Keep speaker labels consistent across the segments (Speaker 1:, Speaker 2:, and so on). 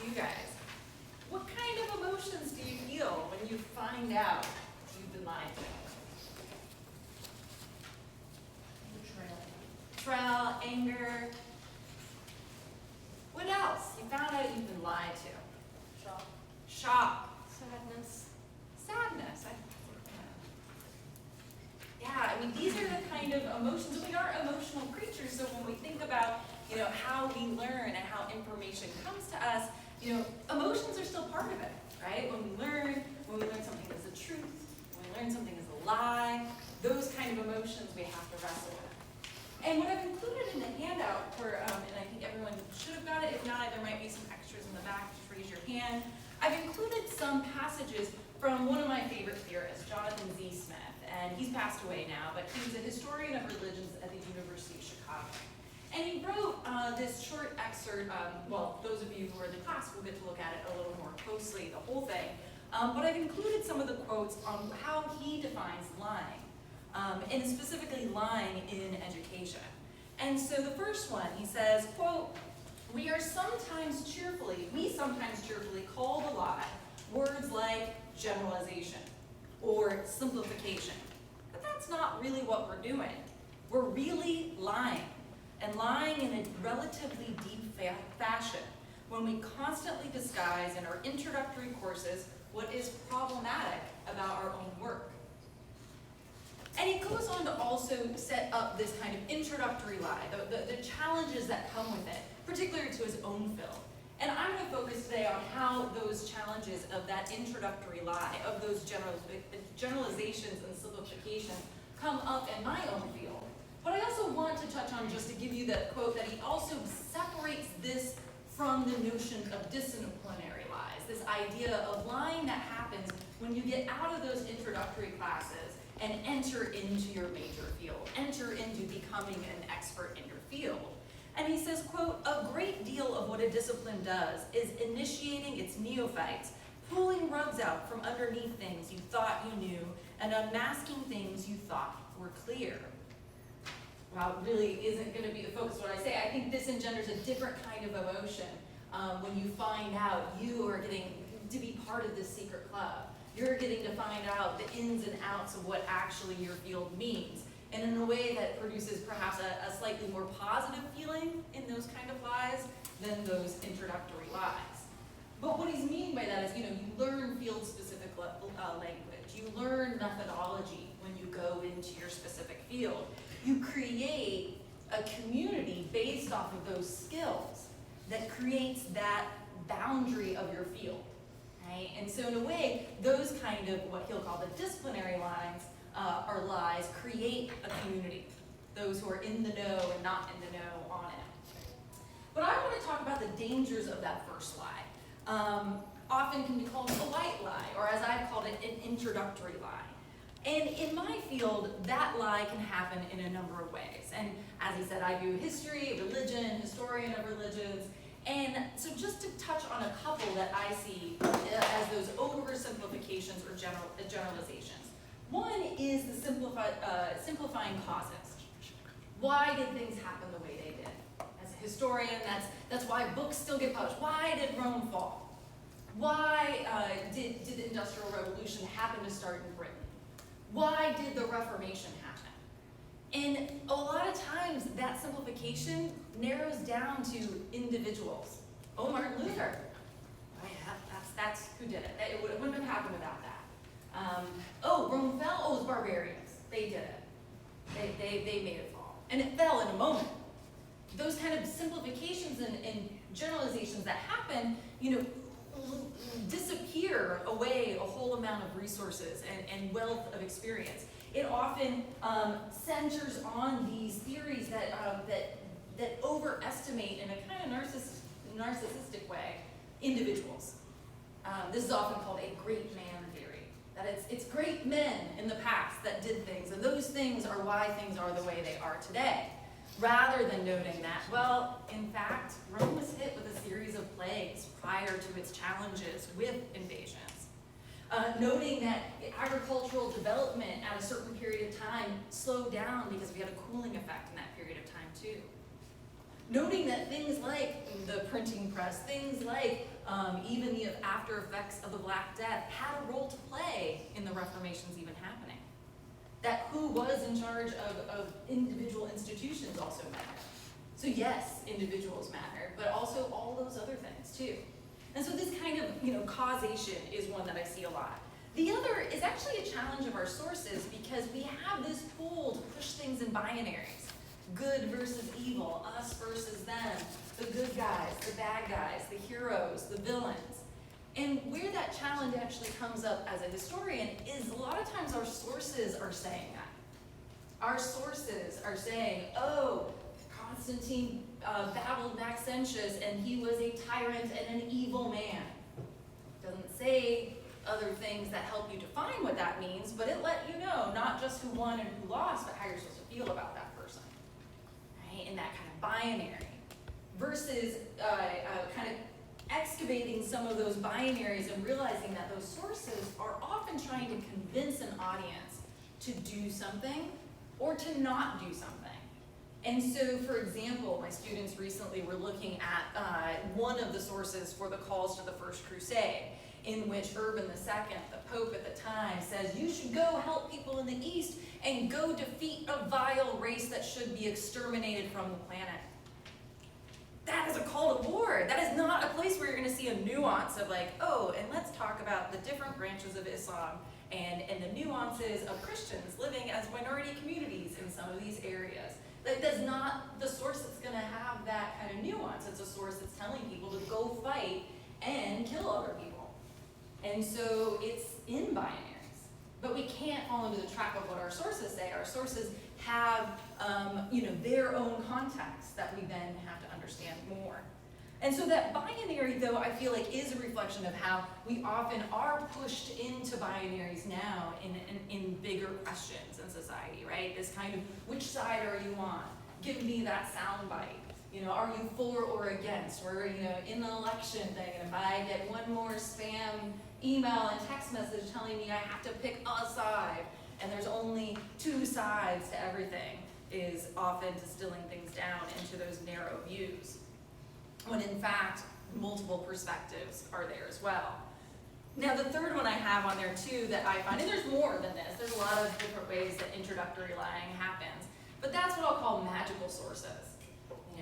Speaker 1: you guys. What kind of emotions do you feel when you find out you've been lied to? Betrayal, anger. What else? You found out you've been lied to.
Speaker 2: Shock.
Speaker 1: Shock.
Speaker 2: Sadness.
Speaker 1: Sadness. Yeah, I mean, these are the kind of emotions. We are emotional creatures, so when we think about, how we learn and how information comes to us, emotions are still part of it, right? When we learn something is the truth, when we learn something is a lie, those kind of emotions we have to wrestle with. And what I've included in the handout and I think everyone should have got it, if not, there might be some extras in the back, just raise your hand. I've included some passages from one of my favorite theorists, Jonathan Z. Smith, and he's passed away now, but he was a historian of religions at the University of Chicago. And he wrote this short excerpt, those of you who are in the class will get to look at it a little more closely, the whole thing. But I've included some of the quotes on how he defines lying, and specifically lying in education. And so the first one, he says, quote, we sometimes cheerfully call the lie words like generalization or simplification. But that's not really what we're doing. We're really lying, and lying in a relatively deep fashion when we constantly disguise in our introductory courses what is problematic about our own work. And he goes on to also set up this kind of introductory lie, the challenges that come with it, particularly to his own field. And I'm going to focus today on how those challenges of that introductory lie, of those generalizations and simplifications come up in my own field. But I also want to touch on, just to give you the quote, that he also separates this from the notion of disciplinary lies, this idea of lying that happens when you get out of those introductory classes and enter into your major field, enter into becoming an expert in your field. And he says, quote, a great deal of what a discipline does is initiating its neophytes, pulling rugs out from underneath things you thought you knew, and unmasking things you thought were clear. Well, it really isn't going to be the focus of what I say. I think this engenders a different kind of emotion when you find out you are getting to be part of this secret club. You're getting to find out the ins and outs of what actually your field means, and in a way that produces perhaps a slightly more positive feeling in those kind of lies than those introductory lies. But what he's meaning by that is, you learn field-specific language. You learn methodology when you go into your specific field. You create a community based off of those skills that creates that boundary of your field. Right? And so in a way, those kind of what he'll call the disciplinary lies create a community, those who are in the know and not in the know on it. But I want to talk about the dangers of that first lie. Often can be called a white lie, or as I've called it, an introductory lie. And in my field, that lie can happen in a number of ways. And as he said, I do history, religion, historian of religions. And so just to touch on a couple that I see as those oversimplifications or generalizations. One is the simplifying causes. Why did things happen the way they did? As a historian, that's why books still get published. Why did Rome fall? Why did the Industrial Revolution happen to start in Britain? Why did the Reformation happen? And a lot of times that simplification narrows down to individuals. Oh, Martin Luther. Oh yeah, that's who did it. It wouldn't have happened without that. Rome fell. Oh, it was barbarians. They did it. They made it fall. And it fell in a moment. Those kind of simplifications and generalizations that happen, disappear away a whole amount of resources and wealth of experience. It often centers on these theories that overestimate in a kind of narcissistic way individuals. This is often called a great man theory. That it's great men in the past that did things, and those things are why things are the way they are today. Rather than noting that, well, in fact, Rome was hit with a series of plagues prior to its challenges with invasions. Noting that agricultural development at a certain period of time slowed down because we had a cooling effect in that period of time too. Noting that things like the printing press, things like even the after effects of the Black Death had a role to play in the Reformation's even happening. That who was in charge of individual institutions also mattered. So yes, individuals matter, but also all those other things too. And so this kind of causation is one that I see a lot. The other is actually a challenge of our sources because we have this pull to push things in binaries. Good versus evil, us versus them, the good guys, the bad guys, the heroes, the villains. And where that challenge actually comes up as a historian is a lot of times our sources are saying that. Our sources are saying, oh, Constantine battled Maxentius and he was a tyrant and an evil man. Doesn't say other things that help you define what that means, but it let you know not just who won and who lost, but how you're supposed to feel about that person, right? In that kind of binary, versus kind of excavating some of those binaries and realizing that those sources are often trying to convince an audience to do something or to not do something. And so, for example, my students recently were looking at one of the sources for the calls to the First Crusade, in which Urban II, the Pope at the time, says, you should go help people in the East and go defeat a vile race that should be exterminated from the planet. That is a call to war. That is not a place where you're going to see a nuance of like, oh, and let's talk about the different branches of Islam and the nuances of Christians living as minority communities in some of these areas. That's not the source that's going to have that kind of nuance. It's a source that's telling people to go fight and kill other people. And so it's in binaries. But we can't fall into the trap of what our sources say. Our sources have their own context that we then have to understand more. And so that binary, though, I feel like is a reflection of how we often are pushed into binaries now in bigger questions in society, right? This kind of, which side are you on? Give me that soundbite. Are you for or against? Or, in the election thing, and if I get one more spam email and text message telling me I have to pick a side, and there's only two sides to everything, is often distilling things down into those narrow views, when in fact, multiple perspectives are there as well. Now, the third one I have on there too that I find, and there's more than this, there's a lot of different ways that introductory lying happens, but that's what I'll call magical sources.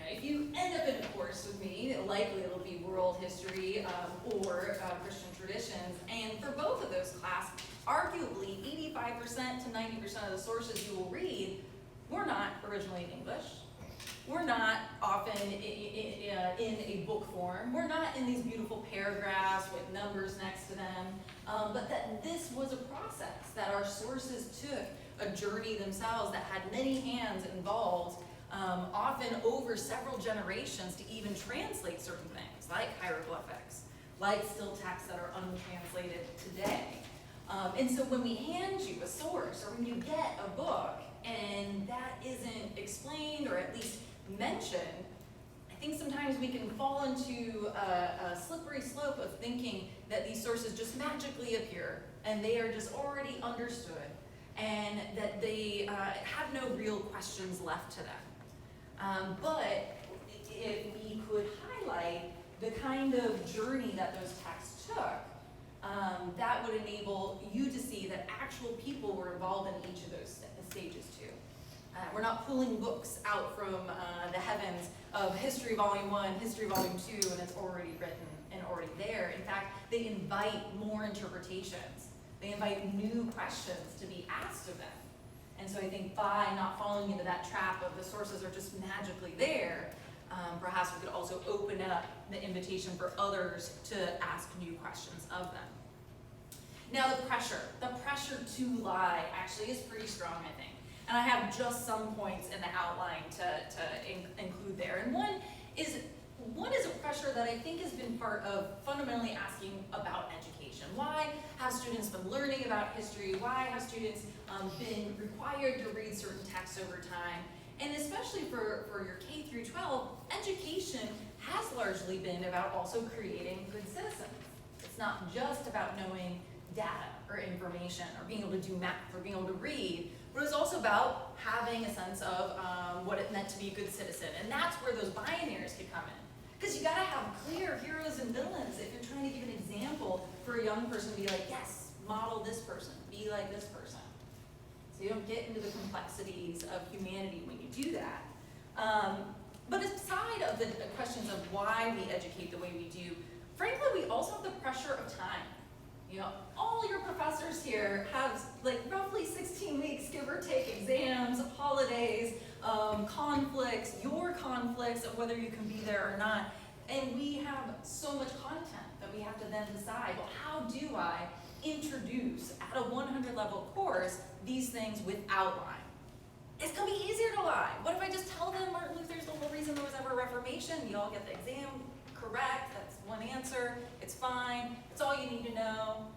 Speaker 1: If you end up in a course with me, likely it'll be world history or Christian traditions, and for both of those classes, arguably 85% to 90% of the sources you will read were not originally in English. We're not often in a book form. We're not in these beautiful paragraphs with numbers next to them, but that this was a process, that our sources took a journey themselves that had many hands involved, often over several generations to even translate certain things, like hieroglyphics, like still texts that are untranslated today. And so when we hand you a source, or when you get a book, and that isn't explained, or at least mentioned, I think sometimes we can fall into a slippery slope of thinking that these sources just magically appear, and they are just already understood, and that they have no real questions left to them. But if we could highlight the kind of journey that those texts took, that would enable you to see that actual people were involved in each of those stages too. We're not pulling books out from the heavens of History Volume 1, History Volume 2, and it's already written and already there. In fact, they invite more interpretations. They invite new questions to be asked of them. And so I think by not falling into that trap of the sources are just magically there, perhaps we could also open up the invitation for others to ask new questions of them. Now the pressure to lie actually is pretty strong, I think. And I have just some points in the outline to include there. And one is a pressure that I think has been part of fundamentally asking about education. Why have students been learning about history? Why have students been required to read certain texts over time? And especially for your K through 12, education has largely been about also creating good citizens. It's not just about knowing data or information or being able to do math or being able to read, but it's also about having a sense of what it meant to be a good citizen. And that's where those binaries could come in. Because you gotta have clear heroes and villains if you're trying to give an example for a young person to be like, yes, model this person, be like this person. So you don't get into the complexities of humanity when you do that. But aside of the questions of why we educate the way we do, frankly, we also have the pressure of time. You know, all your professors here have like roughly 16 weeks, give or take, exams, holidays, conflicts, your conflicts of whether you can be there or not. And we have so much content that we have to then decide, well, how do I introduce at a 100 level course these things without lying? It's gonna be easier to lie. What if I just tell them Martin Luther's the whole reason there was ever a Reformation? You all get the exam correct, that's one answer, it's fine, it's all you need to know.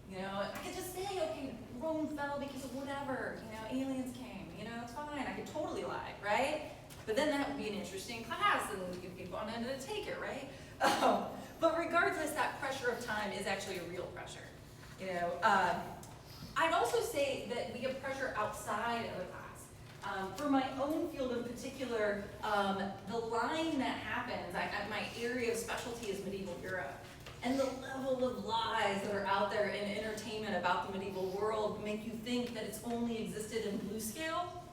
Speaker 1: You know, I could just say, okay, Rome fell because of whatever, you know, aliens came, you know, it's fine, I could totally lie, right? But then that would be an interesting class and people wanted to take it, right? But regardless, that pressure of time is actually a real pressure. You know, I'd also say that we have pressure outside of the class. For my own field in particular, the line that happens, my area of specialty is medieval Europe. And the level of lies that are out there in entertainment about the medieval world make you think that it's only existed in blue scale,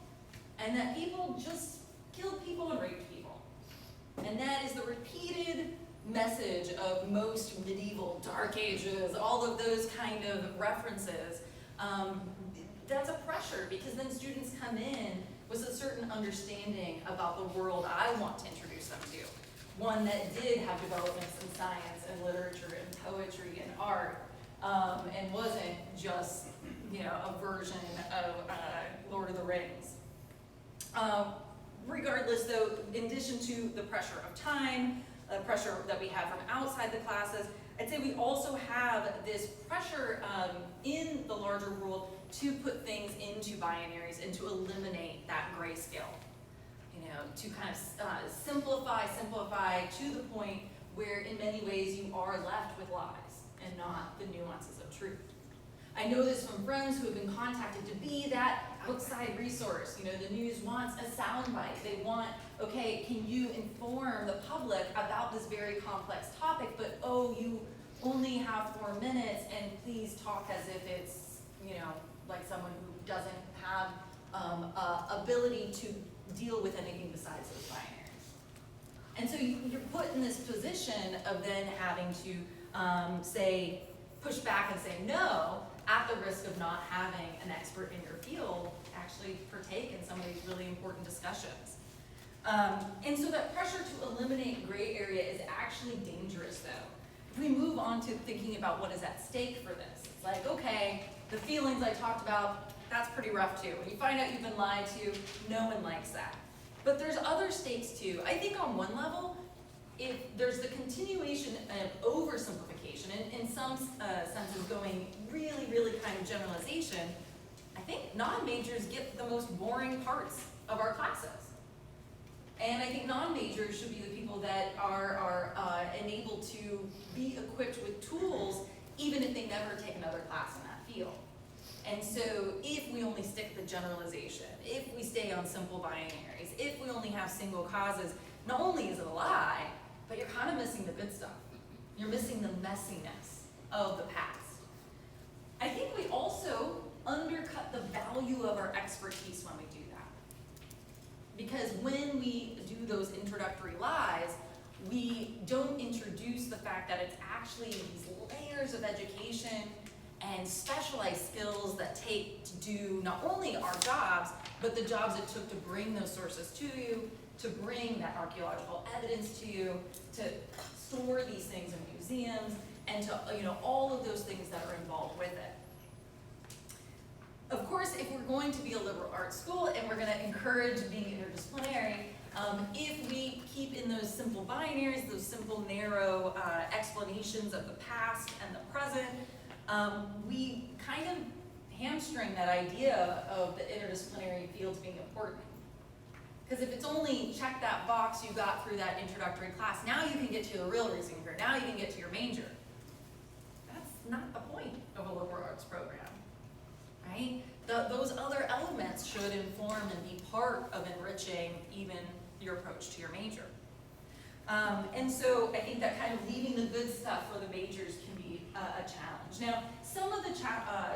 Speaker 1: and that people just killed people and raped people. And that is the repeated message of most medieval, dark ages, all of those kind of references. That's a pressure, because then students come in with a certain understanding about the world I want to introduce them to. One that did have developments in science and literature and poetry and art, and wasn't just, you know, a version of Lord of the Rings. Regardless though, in addition to the pressure of time, the pressure that we have from outside the classes, I'd say we also have this pressure in the larger world to put things into binaries and to eliminate that grayscale. You know, to kind of simplify to the point where in many ways you are left with lies and not the nuances of truth. I know this from friends who have been contacted to be that outside resource. You know, the news wants a soundbite. They want, okay, can you inform the public about this very complex topic, but oh, you only have 4 minutes, and please talk as if it's, you know, like someone who doesn't have ability to deal with anything besides those binaries. And so you're put in this position of then having to say, push back and say no, at the risk of not having an expert in your field actually partake in some of these really important discussions. And so that pressure to eliminate gray area is actually dangerous though. If we move on to thinking about what is at stake for this, it's like, okay, the feelings I talked about, that's pretty rough too. When you find out you've been lied to, no one likes that. But there's other stakes too. I think on one level, if there's the continuation of oversimplification, and in some senses going really, really kind of generalization, I think non-majors get the most boring parts of our classes. And I think non-majors should be the people that are enabled to be equipped with tools, even if they never take another class in that field. And so if we only stick with generalization, if we stay on simple binaries, if we only have single causes, not only is it a lie, but you're kind of missing the good stuff. You're missing the messiness of the past. I think we also undercut the value of our expertise when we do that. Because when we do those introductory lies, we don't introduce the fact that it's actually these layers of education and specialized skills that take to do not only our jobs, but the jobs it took to bring those sources to you, to bring that archaeological evidence to you, to store these things in museums, and to, you know, all of those things that are involved with it. Of course, if we're going to be a liberal arts school and we're going to encourage being interdisciplinary, if we keep in those simple binaries, those simple narrow explanations of the past and the present, we kind of hamstring that idea of the interdisciplinary fields being important. Because if it's only check that box you got through that introductory class, now you can get to the real reason you're here, now you can get to your major. That's not the point of a liberal arts program, right? Those other elements should inform and be part of enriching even your approach to your major. And so I think that kind of leaving the good stuff for the majors can be a challenge. Now, some of the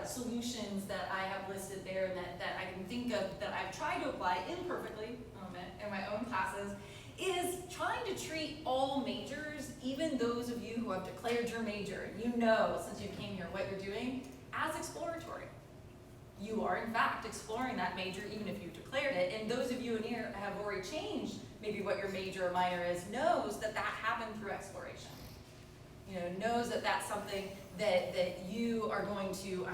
Speaker 1: solutions that I have listed there that I can think of that I've tried to apply imperfectly in my own classes is trying to treat all majors, even those of you who have declared your major, you know since you came here what you're doing, as exploratory. You are in fact exploring that major even if you've declared it, and those of you in here have already changed maybe what your major or minor is, knows that that happened through exploration. Knows that that's something that you are going to,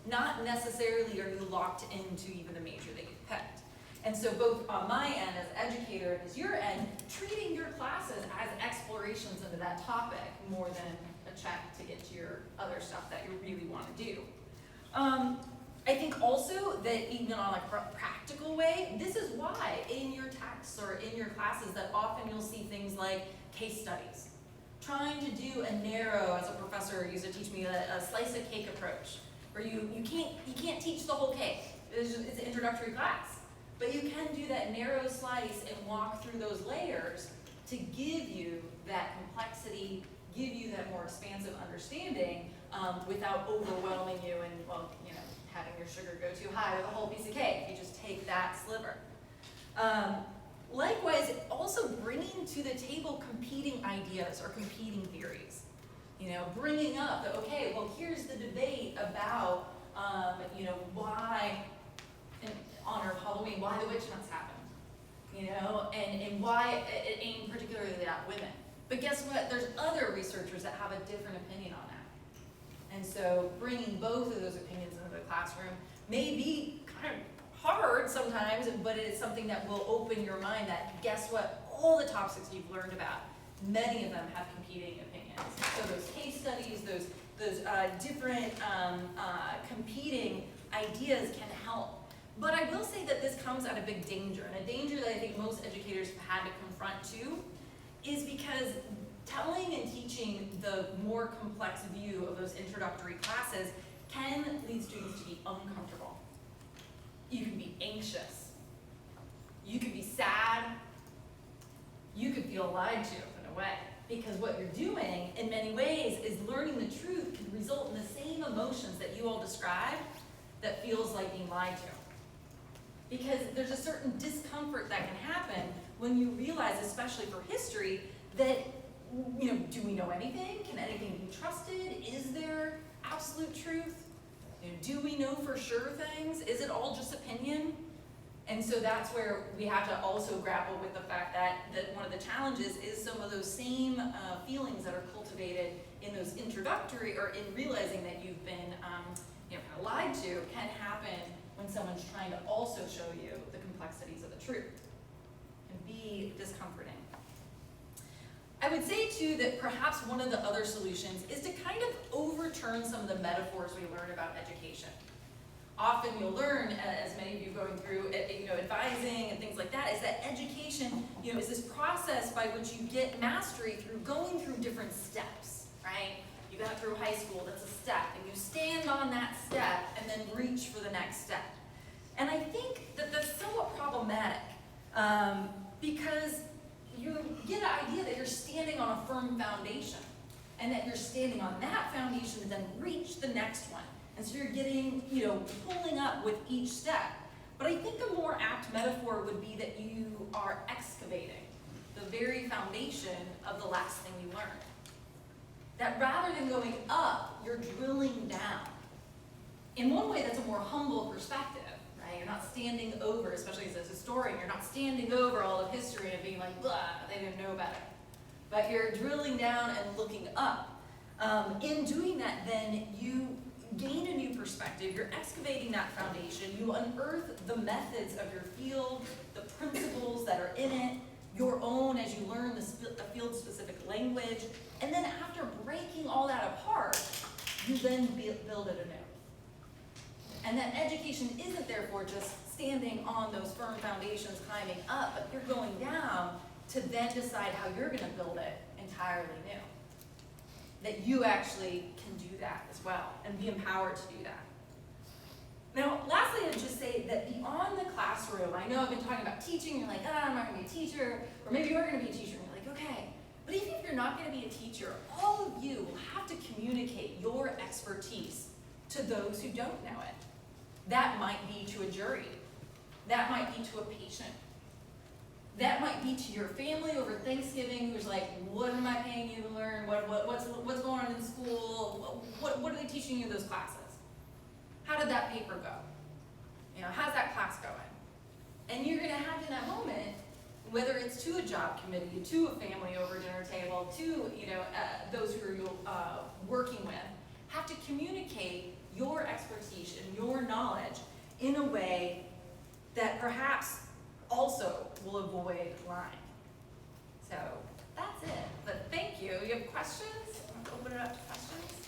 Speaker 1: not necessarily are you locked into even the major that you picked. And so both on my end as educator and as your end, treating your classes as explorations into that topic more than a check to get to your other stuff that you really want to do. I think also that even on a practical way, this is why in your texts or in your classes that often you'll see things like case studies. Trying to do a narrow, as a professor used to teach me, a slice of cake approach, where you can't teach the whole cake. It's an introductory class. But you can do that narrow slice and walk through those layers to give you that complexity, give you that more expansive understanding without overwhelming you and, having your sugar go too high with a whole piece of cake. You just take that sliver. Likewise, also bringing to the table competing ideas or competing theories. Bringing up that, okay, well, here's the debate about, why, in honor of Halloween, why the witch hunts happened, and why it aimed particularly at women. But guess what? There's other researchers that have a different opinion on that. And so bringing both of those opinions into the classroom may be kind of hard sometimes, but it is something that will open your mind that, guess what? All the topics you've learned about, many of them have competing opinions. So those case studies, those different competing ideas can help. But I will say that this comes at a big danger, and a danger that I think most educators have had to confront too, is because telling and teaching the more complex view of those introductory classes can lead students to be uncomfortable. You can be anxious. You could be sad. You could feel lied to in a way. Because what you're doing, in many ways, is learning the truth can result in the same emotions that you all described that feels like being lied to. Because there's a certain discomfort that can happen when you realize, especially for history, that, do we know anything? Can anything be trusted? Is there absolute truth? Do we know for sure things? Is it all just opinion? And so that's where we have to also grapple with the fact that one of the challenges is some of those same feelings that are cultivated in those introductory, or in realizing that you've been kind of lied to, can happen when someone's trying to also show you the complexities of the truth. And be discomforting. I would say too that perhaps one of the other solutions is to kind of overturn some of the metaphors we learn about education. Often you'll learn, as many of you going through, advising and things like that, is that education, is this process by which you get mastery through going through different steps, right? You got through high school, that's a step, and you stand on that step and then reach for the next step. And I think that that's somewhat problematic because you get an idea that you're standing on a firm foundation and that you're standing on that foundation to then reach the next one. And so you're getting, pulling up with each step. But I think a more apt metaphor would be that you are excavating the very foundation of the last thing you learned. That rather than going up, you're drilling down. In one way, that's a more humble perspective, right? You're not standing over, especially as a historian, you're not standing over all of history and being like, blah, they didn't know better. But you're drilling down and looking up. In doing that, then, you gain a new perspective. You're excavating that foundation. You unearth the methods of your field, the principles that are in it, your own as you learn the field-specific language. And then after breaking all that apart, you then build it anew. And that education isn't therefore just standing on those firm foundations, climbing up, but you're going down to then decide how you're going to build it entirely new. That you actually can do that as well and be empowered to do that. Now, lastly, I'd just say that beyond the classroom, I know I've been talking about teaching, you're like, I'm not going to be a teacher, or maybe you're going to be a teacher, and you're like, Okay, but even if you're not going to be a teacher, all of you will have to communicate your expertise to those who don't know it. That might be to a jury. That might be to a patient. That might be to your family over Thanksgiving who's like, what am I paying you to learn? What's going on in school? What are they teaching you in those classes? How did that paper go? How's that class going? And you're going to have in that moment, whether it's to a job committee, to a family over dinner table, to those who you're working with, have to communicate your expertise and your knowledge in a way that perhaps also will avoid lying. So that's it. But thank you. You have questions? I'm going to open it up to questions.